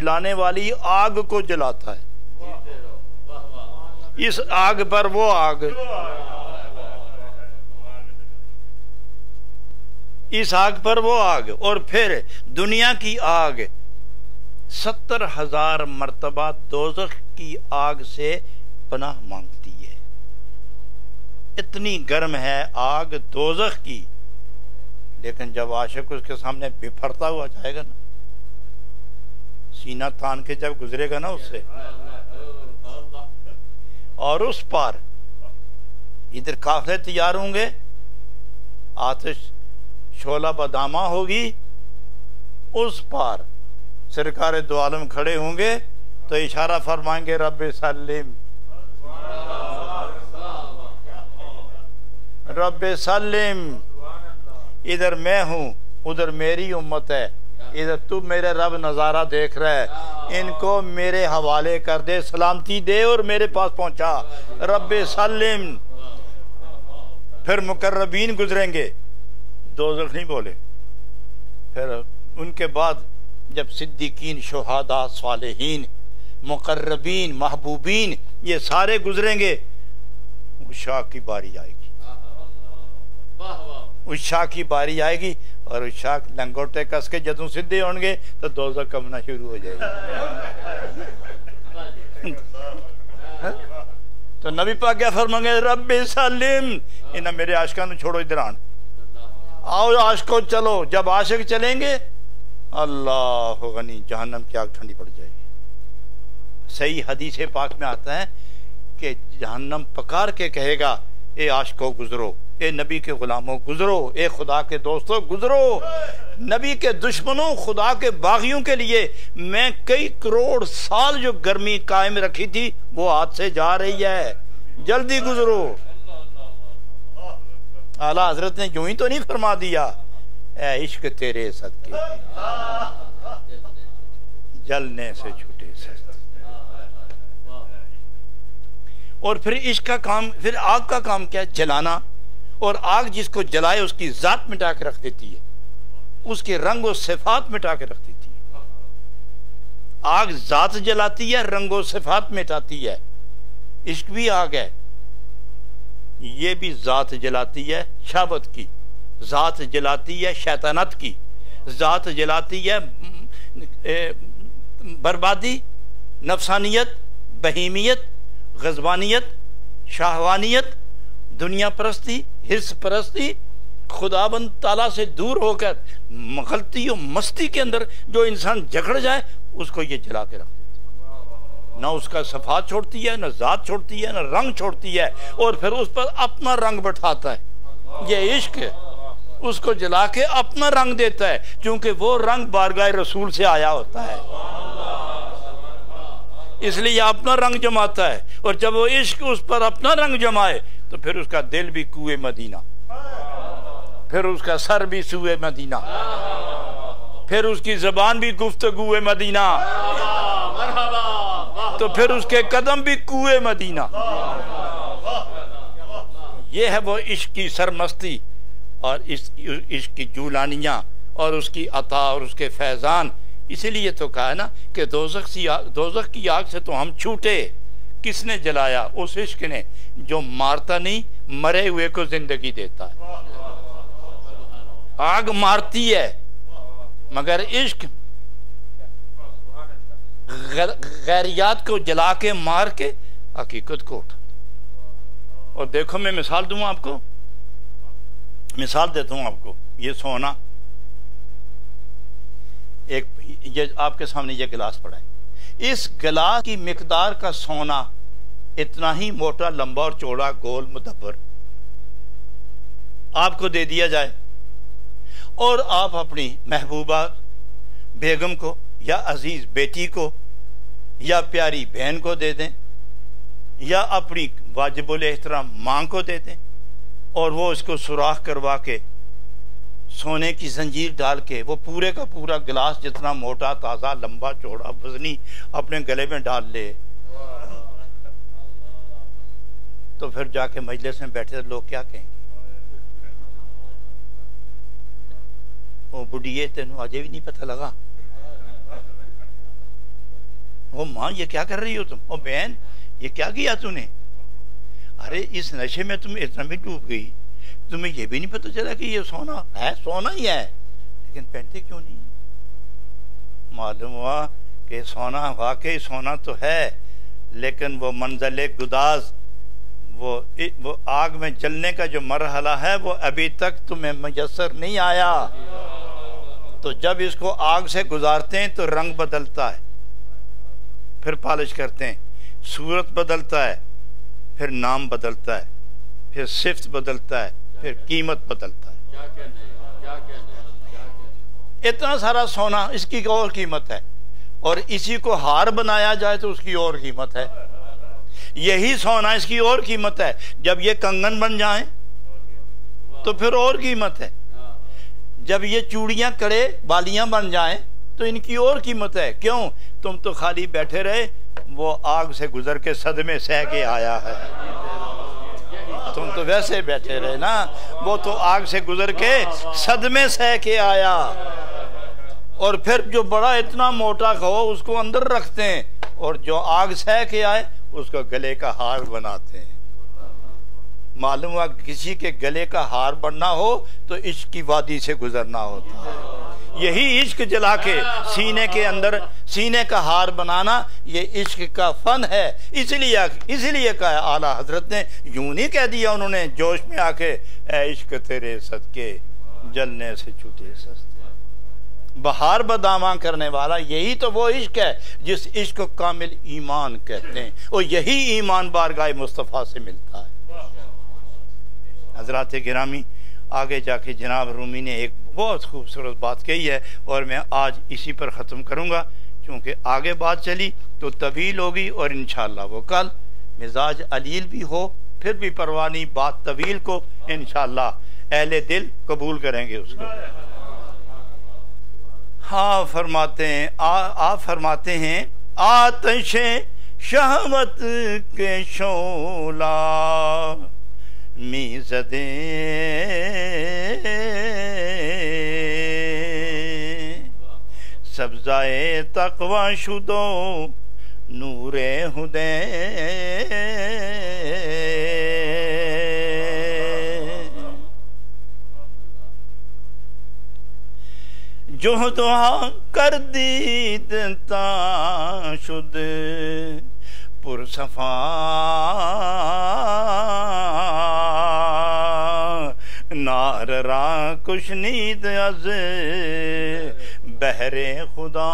جلانے والی آگ کو جلاتا ہے. اس آگ پر وہ آگ، اس آگ پر وہ آگ، اور پھر دنیا کی آگ 70,000 مرتبہ دوزخ کی آگ سے پناہ مانگتی ہے. اتنی گرم ہے آگ دوزخ کی، لیکن جب عاشق اس کے سامنے بپھرتا ہوا جائے گا نا، سینہ تان کے جب گزرے گا نا اس سے، اور اس پار ادھر قافلے تیار ہوں گے، آتش شعلہ بدامہ ہوگی، اس پار سرکار دو عالم کھڑے ہوں گے تو اشارہ فرمائیں گے رب سلم، رب سلم. ادھر میں ہوں، ادھر میری امت ہے، ادھر تو میرے رب نظارہ دیکھ رہا ہے، ان کو میرے حوالے کر دے، سلامتی دے اور میرے پاس پہنچا، رب سلم. پھر مقربین گزریں گے، دوزخ نہیں بولے. پھر ان کے بعد جب صدیقین، شہداء، صالحین، مقربین، محبوبین یہ سارے گزریں گے، اس شاہ کی باری آئے گی، اس شاہ کی باری آئے گی، اور اس شاہ لنگوٹے کس کے جدوں سدھے ہوں گے تو دوزخ کمنا شروع ہو جائے گی. تو نبی پاک کیا فرمائیں گے؟ رب سلم. انہاں میرے عاشقاں نو چھوڑو، ادھر آن، آؤ عاشقوں چلو. جب عاشق چلیں گے، اللہ غنی، جہنم کی آگ ٹھنڈی پڑ جائے گی. صحیح حدیث پاک میں آتا ہے کہ جہنم پکار کے کہے گا، اے عاشقوں گزرو، اے نبی کے غلاموں گزرو، اے خدا کے دوستوں گزرو. نبی کے دشمنوں، خدا کے باغیوں کے لیے میں کئی کروڑ سال جو گرمی قائم رکھی تھی وہ ہاتھ سے جا رہی ہے، جلدی گزرو. اعلیٰ حضرت نے یوں ہی تو نہیں فرما دیا، اے عشق تیرے صدقے جلنے سے چھوٹے صدقے. اور پھر عشق کا کام، پھر آگ کا کام کیا ہے؟ جلانا. اور آگ جس کو جلائے اس کی ذات مٹا کے رکھ دیتی ہے، اس کے رنگ و صفات مٹا کے رکھ دیتی ہے. آگ ذات جلاتی ہے، رنگ و صفات مٹاتی ہے. عشق بھی آگ ہے، یہ بھی ذات جلاتی ہے شہوت کی، ذات جلاتی ہے شیطانت کی، ذات جلاتی ہے بربادی، نفسانیت، بہیمیت، غضبانیت، شہوانیت، دنیا پرستی، حرص پرستی. خدا بند تعالیٰ سے دور ہو کر غلطی و مستی کے اندر جو انسان جکڑ جائے اس کو یہ جلا کے رکھ دیتا، نہ اس کا صفات چھوڑتی ہے، نہ ذات چھوڑتی ہے، نہ رنگ چھوڑتی ہے، اور پھر اس پر اپنا رنگ بٹھاتا ہے. یہ عشق ہے، اس کو جلا کے اپنا رنگ دیتا ہے، کیونکہ وہ رنگ بارگاہ رسول سے آیا ہوتا ہے، اس لیے اپنا رنگ جماتا ہے. اور جب وہ عشق اس پر اپنا رنگ جمائے تو پھر اس کا دل بھی کوئے مدینہ، پھر اس کا سر بھی سوئے مدینہ، پھر اس کی زبان بھی گفتگوئے مدینہ، تو پھر اس کے قدم بھی کوئے مدینہ. یہ ہے وہ عشق کی سرمستی اور عشق کی جولانیاں اور اس کی عطا اور اس کے فیضان. اسی لیے تو کہا ہے نا کہ دوزخ کی آگ سے تو ہم چھوٹے. کس نے جلایا؟ اس عشق نے جو مارتا نہیں، مرے ہوئے کو زندگی دیتا ہے. آگ مارتی ہے مگر عشق غیریات کو جلا کے مار کے حقیقت کو اٹھا. اور دیکھو میں مثال دوں آپ کو، مثال دیتا ہوں آپ کو. یہ سونا، ایک یہ آپ کے سامنے یہ گلاس پڑا ہے، اس گلاس کی مقدار کا سونا اتنا ہی موٹا، لمبا اور چوڑا، گول، مدبر آپ کو دے دیا جائے، اور آپ اپنی محبوبہ بیگم کو یا عزیز بیٹی کو یا پیاری بہن کو دے دیں، یا اپنی واجب الاحترام ماں کو دے دیں، اور وہ اس کو سوراخ کروا کے سونے کی زنجیر ڈال کے وہ پورے کا پورا گلاس جتنا موٹا، تازہ، لمبا، چوڑا، وزنی اپنے گلے میں ڈال لے، تو پھر جا کے مجلس میں بیٹھے لوگ کیا کہیں گے؟ وہ بڈھیے تینوں آجے بھی نہیں پتہ لگا، او ماں یہ کیا کر رہی ہو تم، او بہن یہ کیا کیا تو نے، ارے اس نشے میں تم اتنا بھی ڈوب گئی، تمہیں یہ بھی نہیں پتہ چلا کہ یہ سونا ہے، سونا ہی ہے، لیکن پہنتے کیوں نہیں؟ معلوم ہوا کہ سونا واقعی سونا تو ہے، لیکن وہ منزل گداز، وہ آگ میں جلنے کا جو مرحلہ ہے وہ ابھی تک تمہیں میسر نہیں آیا. تو جب اس کو آگ سے گزارتے ہیں تو رنگ بدلتا ہے، پھر پالش کرتے ہیں، صورت بدلتا ہے، پھر نام بدلتا ہے، پھر صفت بدلتا ہے، پھر قیمت بدلتا ہے. اتنا سارا سونا، اس کی اور قیمت ہے، اور اسی کو ہار بنایا جائے تو اس کی اور قیمت ہے. یہی سونا اس کی اور قیمت ہے، جب یہ کنگن بن جائیں تو پھر اور قیمت ہے، جب یہ چوڑیاں کڑے بالیاں بن جائیں تو ان کی اور قیمت ہے. کیوں؟ تم تو خالی بیٹھے رہے، وہ آگ سے گزر کے صدمے سہ کے آیا ہے. تم تو ویسے بیٹھے رہے نا، وہ تو آگ سے گزر کے صدمے سہ کے آیا. اور پھر جو بڑا اتنا موٹا کھو اس کو اندر رکھتے ہیں، اور جو آگ سہ کے آئے اس کو گلے کا ہار بناتے ہیں. معلوم ہوا کسی کے گلے کا ہار بننا ہو تو عشق کی وادی سے گزرنا ہوتا ہے. یہی عشق جلا کے سینے کے اندر سینے کا ہار بنانا، یہ عشق کا فن ہے. اس لیے کہا اعلیٰ حضرت نے، یوں نہیں کہہ دیا انہوں نے جوش میں آ کے، اے عشق تیرے صدقے جلنے سے چھوٹے سستے. بہار بداماں کرنے والا یہی تو وہ عشق ہے جس عشق کو کامل ایمان کہتے ہیں، اور یہی ایمان بارگاہ مصطفیٰ سے ملتا ہے. حضرات گرامی، آگے جا کے جناب رومی نے ایک بہت خوبصورت بات کہی ہے، اور میں آج اسی پر ختم کروں گا، چونکہ آگے بات چلی تو طویل ہوگی، اور انشاءاللہ وہ کل مزاج علیل بھی ہو پھر بھی پرواہ نہیں، بات طویل کو انشاءاللہ اہل دل قبول کریں گے اس کو. ہاں فرماتے ہیں، آپ فرماتے ہیں، آتش شہوت کے شعلہ میزدے سبزائے تقوی شدو نور ہدے جہدها کردید تا شد پر صفا نار را کشنید از بحر خدا.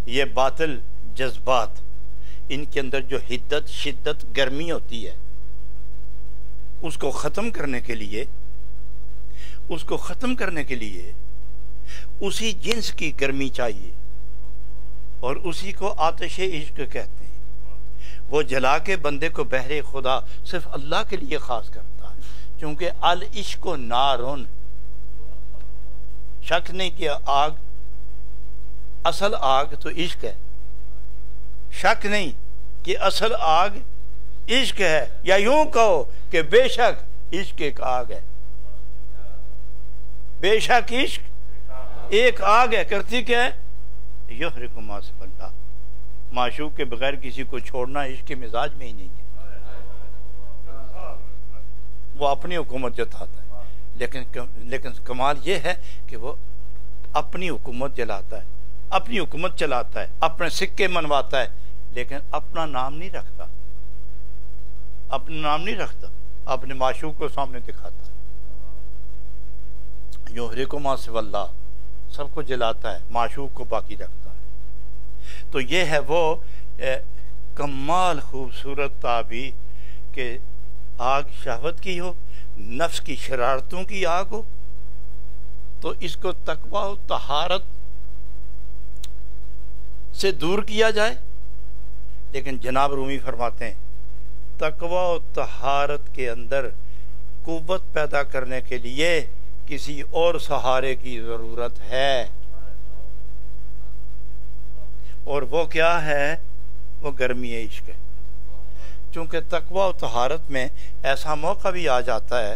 یہ باطل جذبات، ان کے اندر جو حدت شدت گرمی ہوتی ہے، اس کو ختم کرنے کے لیے اسی جنس کی گرمی چاہیے، اور اسی کو آتش عشق کہتے ہیں. وہ جلا کے بندے کو بحر خدا صرف اللہ کے لیے خاص کرتا ہے، چونکہ العشق نارن، شک نہیں کہ آگ، اصل آگ تو عشق ہے، شک نہیں کہ اصل آگ عشق ہے، یا یوں کہو کہ بے شک عشق ایک آگ ہے. بے شک عشق ایک آگ ہے، کرتی کیا ہے؟ یحرق ما سب اللہ. معشوق کے بغیر کسی کو چھوڑنا عشق کے مزاج میں ہی نہیں ہے، وہ اپنی حکومت جتاتا ہے. لیکن کمال یہ ہے کہ وہ اپنی حکومت جلاتا ہے، اپنی حکومت چلاتا ہے، اپنے سکے منواتا ہے، لیکن اپنا نام نہیں رکھتا، اپنے معشوق کو سامنے دکھاتا ہے. یحرق ما سب اللہ، سب کو جلاتا ہے، معشوق کو باقی رکھتا ہے. تو یہ ہے وہ کمال خوبصورت تعبیر کہ آگ شہوت کی ہو، نفس کی شرارتوں کی آگ ہو، تو اس کو تقوی و طہارت سے دور کیا جائے. لیکن جناب رومی فرماتے ہیں تقوی و طہارت کے اندر قوت پیدا کرنے کے لیے کسی اور سہارے کی ضرورت ہے، اور وہ کیا ہے؟ وہ گرمی عشق ہے. چونکہ تقوی و طہارت میں ایسا موقع بھی آ جاتا ہے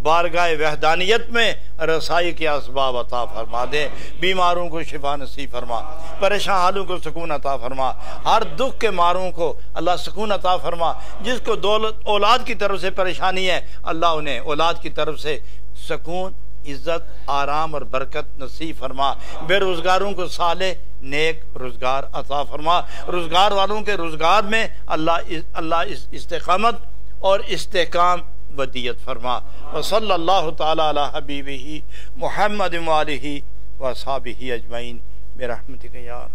بارگاہ وحدانیت میں رسائی کے اسباب عطا فرما دے، بیماروں کو شفا نصیب فرما، پریشان حالوں کو سکون عطا فرما، ہر دکھ کے ماروں کو اللہ سکون عطا فرما، جس کو اولاد کی طرف سے پریشانی ہے اللہ انہیں اولاد کی طرف سے سکون، عزت، آرام اور برکت نصیب فرما، بے روزگاروں کو صالح نیک روزگار عطا فرما، روزگار والوں کے روزگار میں اللہ استقامت اور استحکام ودیت فرما، وصلی اللہ تعالی علی حبیبہ محمد وآلہ وصحبہ اجمعین برحمتک یا